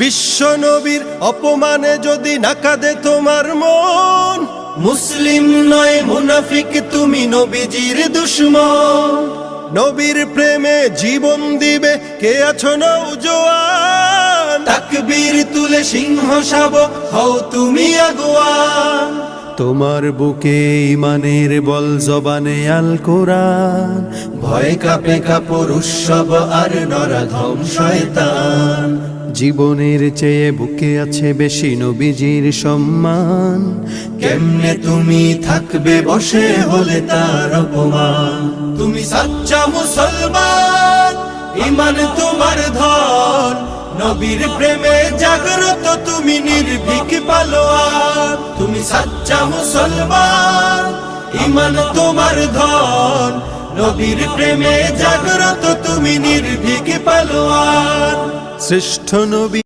বিশ্ব নবীর অপমানে যদি না কাঁদে তোমার মন, মুসলিম নয় মুনাফিক তুমি নবীজির দুশমন। নবীর প্রেমে জীবন দিবে কে আছো নওজোয়ান, তাকবীর তুলে সিংহ শাবক হও তুমি আগুয়ান। তোমার বুকে ইমানের বল জবানে আল কোরআন, ভয় কাঁপে কাপড় উৎসব আর নরাধম শয়তান। জীবনের চেয়ে বুকে আছে বেশি নবীজির সম্মান, কেমনে তুমি থাকবে বসে হলে তার অপমান। তুমি সাচ্চা মুসলমান, ইমান তোমার ধন, নবীর প্রেমে জাগ্রত তুমি নির্ভীক পালোয়ান। তুমি সাচ্চা মুসলমান, ইমান তোমার ধন, নবীর প্রেমে জাগ্রত তুমি নির্ভীক পালোয়ান। শ্রেষ্ঠ নবী